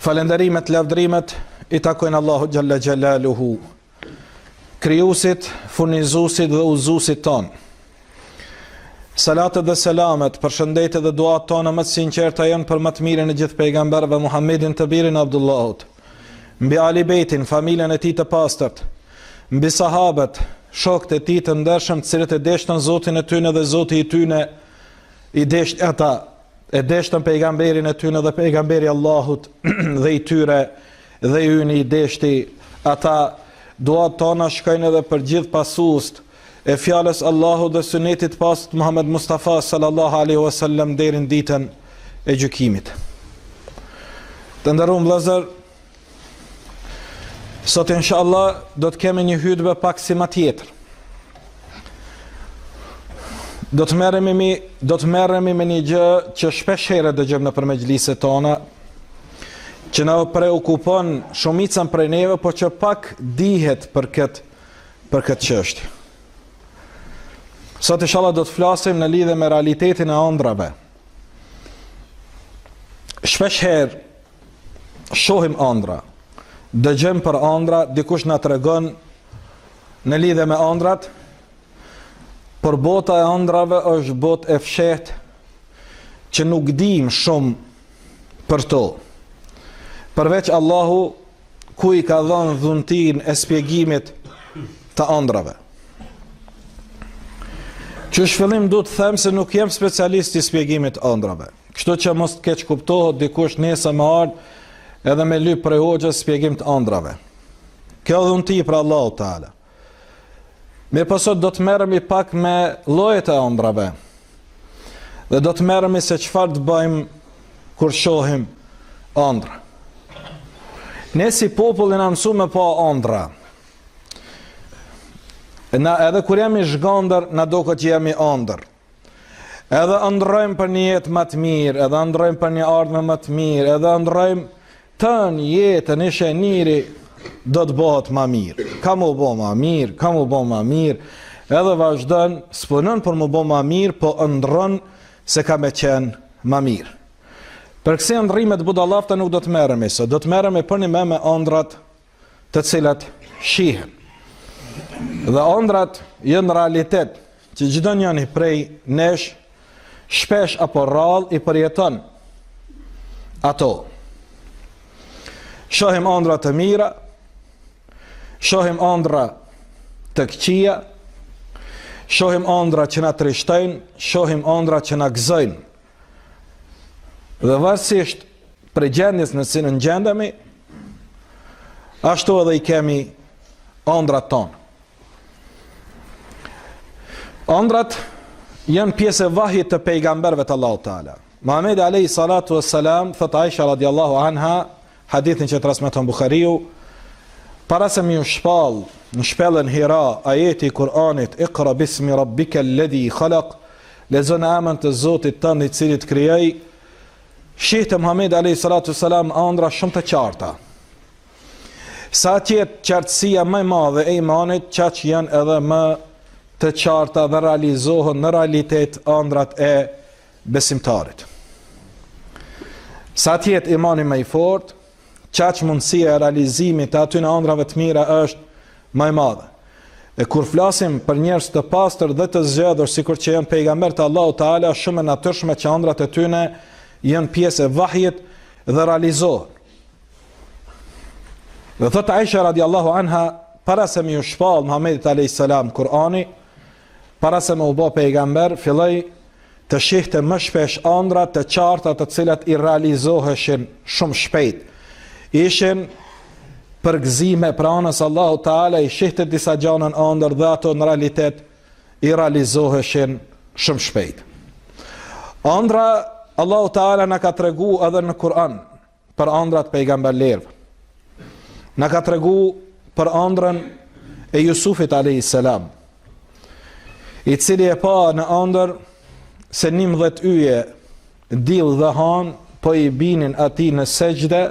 Falenderimet, lavdrimet i takojnë Allahu Gjalla Gjalaluhu, krijuesit, furnizuesit dhe udhëzuesit ton. Salatet dhe selamet, përshëndetjet dhe duat tona më të sinqerta janë për më të mirën e gjithë pejgamberëve, Muhammedin të birin Abdullahut, mbi Ali Bejtin, familjen e tij të pastërt, mbi sahabët, shokët e tij të ndershëm, të cilët e deshtën Zotin e tyre dhe Zoti i tyre i desht ata, e deshtën pejgamberin e tyre dhe pejgamberi Allahut dhe i tyre dhe yni i deshti ata. Duat tona shkojnë edhe për gjithë pasuest e fjalës Allahu dhe sunetit pastër Muhammed Mustafa sallallahu alaihi wasallam deri në ditën e gjykimit. Të nderuar vëllezër, sot inshallah do të kemi një hutbë pak si më tjetër. Do të merremi me një gjë që shpesh herë dëgjojmë në përmejliset tona, që na preokupon shumicën prej neve, po që pak dihet për këtë çështje. Sot inshallah do të flasim në lidhje me realitetin e ëndrave. Shpesh herë shohim ëndra, dëgjojmë për ëndra, dikush na tregon në lidhje me ëndrat, por bota e ëndrave është botë e fshehtë që nuk dim shumë për to. Përveç Allahu ku i ka dhënë dhuntin e shpjegimit të ëndrave. Që shfillim du të them se nuk jem specialist i shpjegimit të ëndrave. Kështu që mos të keq kuptohet dikush nesër më ardh edhe me lyp prej hoxhës shpjegim të ëndrave. Kjo dhunti për Allahu Teala. Me pasot do të merremi pak me llojet e ëndrave. Dhe do të merremi se çfarë të bëjmë kur shohim ëndra. Ne si popull na mësuam me pa ëndra. Na edhe kur jemi zhgëndër, na duket që jemi ëndër. Edhe ëndrojmë për një jetë më të mirë, edhe ëndrojmë për një ardhmë më të mirë, edhe ëndrojmë tën jetën e sheniri do të bëhet më mirë. Ka më bë më mirë, ka më bë më mirë. Edhe vazhdon, s'punon për më bë më mirë, po ëndron se ka me qenë më mirë. Për kësaj ëndrrimet budallafta nuk do të merremi sot, do të merremi për një me ëndrat të cilat shihen. Dhe ëndrat janë realitet që çdo njeri prej nesh shpesh apo rrallë i përjeton ato. Shohim ëndra të mira, shohim ëndra të këqija, shohim ëndra që na trishtojnë, shohim ëndra që na gëzojnë. Dhe varësisht për gjendjes në cilën gjendemi, ashtu edhe i kemi ëndrat tonë. Ëndrat janë pjesë e vahjit të pejgamberëve të Allahut Teala. Muhamedi alayhi salatu wassalam, thot Aisha radiallahu anha, hadithin që transmeton Buhariu, para se më shpall në shpellën Hira ajeti i Kur'anit Iqra bismi rabbika alladhi khalaq, lexon emrin të Zotit tënd i cili të krijoi, shihte Muhamedi alayhi salatu wassalam ëndra shumë të qarta. Sa tjetë qartësia më e madhe e imanit, çaq janë edhe më të qarta dhe realizohen në realitet ëndrat e besimtarit. Sa tjetë imani më i fortë, çaq mundësia e realizimit të aty në ëndrave të mira është më e madhe. E kur flasim për njerëz të pastër dhe të zgjedhur, sikur që janë pejgamberët e Allahut Teala, shumë e natyrshme që ëndrat e tyre janë pjesë e vahjit dhe realizohen. Dhe thot Aisha radiallahu anha, para se më shpall Muhamedit alayhis salam Kur'ani, para se më u bë pejgamber, filloi të shihte më shpesh ëndra të qarta të cilat i realizoheshin shumë shpejt. Ishin përgëzime për anës Allahu Teala, i shihte disa gjana në ëndër dhe ato në realitet i realizoheshin shumë shpejt. Ëndra Allahu Teala na ka tregu edhe në Kur'an për ëndrat pejgamberlerve. Na ka tregu për ëndrën e Jusufit alayhis salam, i cili e pa në ëndër se 11 yje, diell dhe han po i binin atij në sejdë